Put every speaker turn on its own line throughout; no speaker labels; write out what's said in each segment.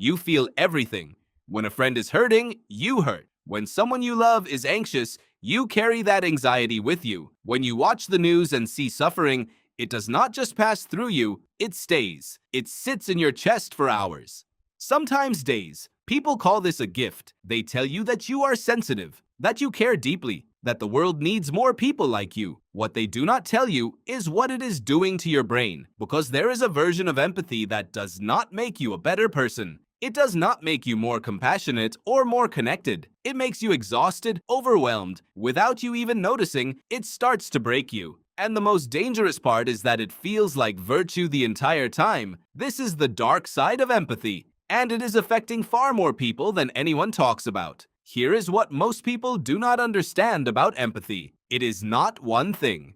You feel everything. When a friend is hurting, you hurt. When someone you love is anxious, you carry that anxiety with you. When you watch the news and see suffering, it does not just pass through you, it stays. It sits in your chest for hours, sometimes days. People call this a gift. They tell you that you are sensitive, that you care deeply, that the world needs more people like you. What they do not tell you is what it is doing to your brain, because there is a version of empathy that does not make you a better person. It does not make you more compassionate or more connected. It makes you exhausted, overwhelmed. Without you even noticing, it starts to break you. And the most dangerous part is that it feels like virtue the entire time. This is the dark side of empathy, and it is affecting far more people than anyone talks about. Here is what most people do not understand about empathy. It is not one thing.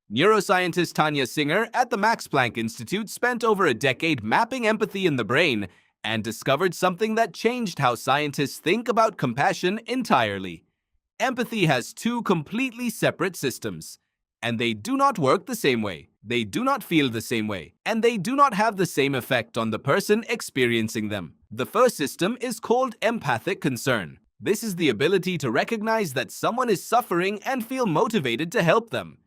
Neuroscientist Tania Singer at the Max Planck Institute spent over a decade mapping empathy in the brain and discovered something that changed how scientists think about compassion entirely. Empathy has two completely separate systems, and they do not work the same way. They do not feel the same way, and they do not have the same effect on the person experiencing them. The first system is called empathic concern. This is the ability to recognize that someone is suffering and feel motivated to help them.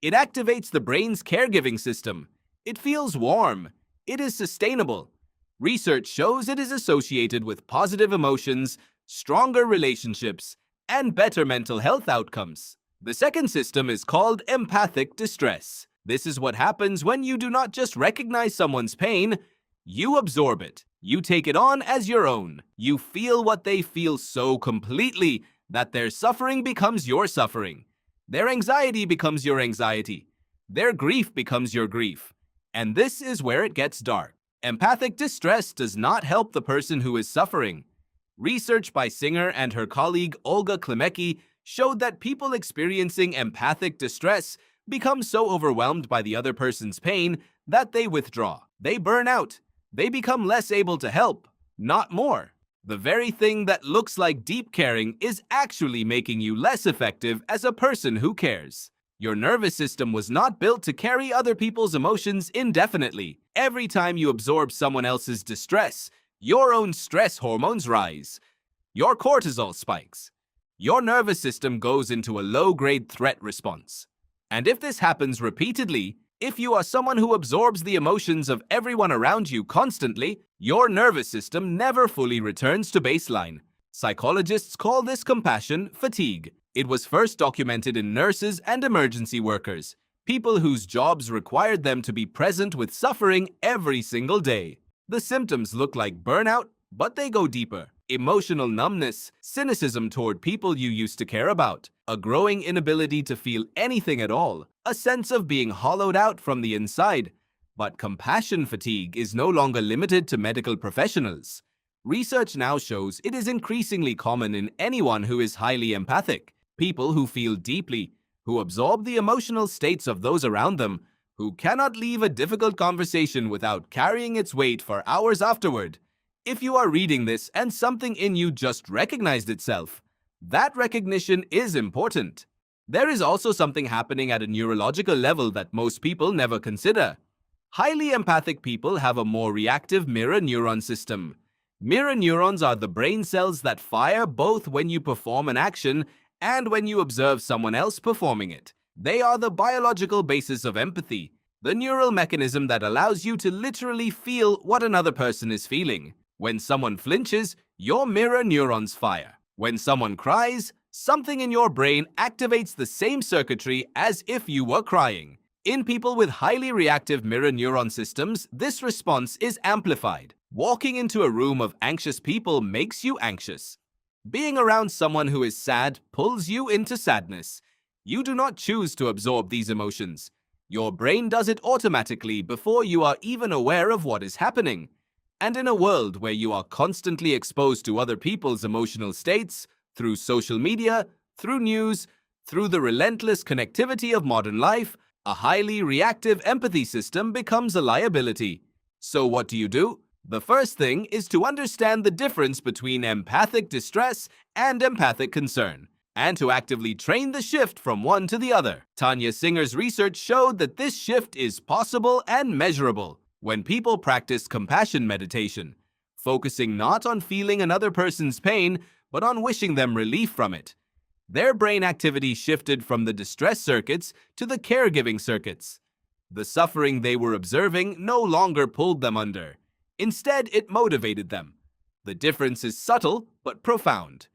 It activates the brain's caregiving system. It feels warm. It is sustainable. Research shows it is associated with positive emotions, stronger relationships, and better mental health outcomes. The second system is called empathic distress. This is what happens when you do not just recognize someone's pain, you absorb it. You take it on as your own. You feel what they feel so completely that their suffering becomes your suffering. Their anxiety becomes your anxiety. Their grief becomes your grief. And this is where it gets dark. Empathic distress does not help the person who is suffering. Research by Singer and her colleague Olga Klimecki showed that people experiencing empathic distress become so overwhelmed by the other person's pain that they withdraw. They burn out. They become less able to help, not more. The very thing that looks like deep caring is actually making you less effective as a person who cares. Your nervous system was not built to carry other people's emotions indefinitely. Every time you absorb someone else's distress, your own stress hormones rise. Your cortisol spikes. Your nervous system goes into a low-grade threat response. And if this happens repeatedly, if you are someone who absorbs the emotions of everyone around you constantly, your nervous system never fully returns to baseline. Psychologists call this compassion fatigue. It was first documented in nurses and emergency workers, people whose jobs required them to be present with suffering every single day. The symptoms look like burnout, but they go deeper. Emotional numbness, cynicism toward people you used to care about, a growing inability to feel anything at all, a sense of being hollowed out from the inside. But compassion fatigue is no longer limited to medical professionals. Research now shows it is increasingly common in anyone who is highly empathic. People who feel deeply, who absorb the emotional states of those around them, who cannot leave a difficult conversation without carrying its weight for hours afterward. If you are reading this and something in you just recognized itself, that recognition is important. There is also something happening at a neurological level that most people never consider. Highly empathic people have a more reactive mirror neuron system. Mirror neurons are the brain cells that fire both when you perform an action and when you observe someone else performing it. They are the biological basis of empathy, the neural mechanism that allows you to literally feel what another person is feeling. When someone flinches, your mirror neurons fire. When someone cries, something in your brain activates the same circuitry as if you were crying. In people with highly reactive mirror neuron systems, this response is amplified. Walking into a room of anxious people makes you anxious. Being around someone who is sad pulls you into sadness. You do not choose to absorb these emotions. Your brain does it automatically before you are even aware of what is happening. And in a world where you are constantly exposed to other people's emotional states, through social media, through news, through the relentless connectivity of modern life, a highly reactive empathy system becomes a liability. So what do? The first thing is to understand the difference between empathic distress and empathic concern, and to actively train the shift from one to the other. Tania Singer's research showed that this shift is possible and measurable when people practice compassion meditation, focusing not on feeling another person's pain, but on wishing them relief from it. Their brain activity shifted from the distress circuits to the caregiving circuits. The suffering they were observing no longer pulled them under. Instead, it motivated them. The difference is subtle but profound.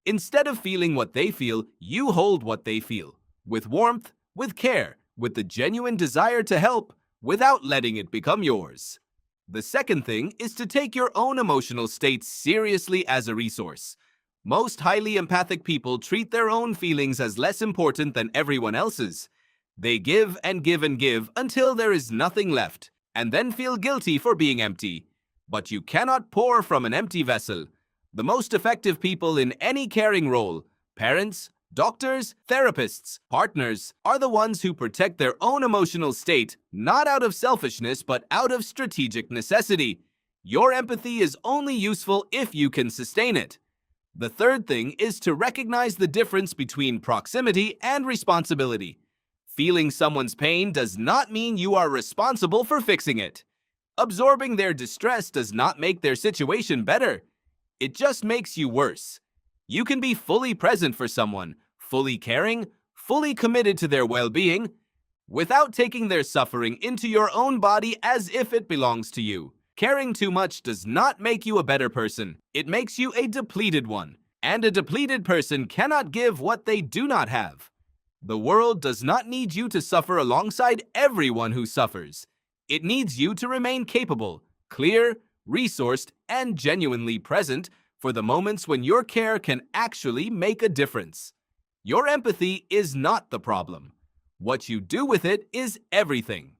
Instead of feeling what they feel, you hold what they feel, with warmth, with care, with the genuine desire to help, without letting it become yours. The second thing is to take your own emotional state seriously as a resource. Most highly empathic people treat their own feelings as less important than everyone else's. They give and give and give until there is nothing left, and then feel guilty for being empty. But you cannot pour from an empty vessel. The most effective people in any caring role, parents, doctors, therapists, partners, are the ones who protect their own emotional state, not out of selfishness, but out of strategic necessity. Your empathy is only useful if you can sustain it. The third thing is to recognize the difference between proximity and responsibility. Feeling someone's pain does not mean you are responsible for fixing it. Absorbing their distress does not make their situation better. It just makes you worse. You can be fully present for someone, fully caring, fully committed to their well-being, without taking their suffering into your own body as if it belongs to you. Caring too much does not make you a better person. It makes you a depleted one. And a depleted person cannot give what they do not have. The world does not need you to suffer alongside everyone who suffers. It needs you to remain capable, clear, resourced, and genuinely present for the moments when your care can actually make a difference. Your empathy is not the problem. What you do with it is everything.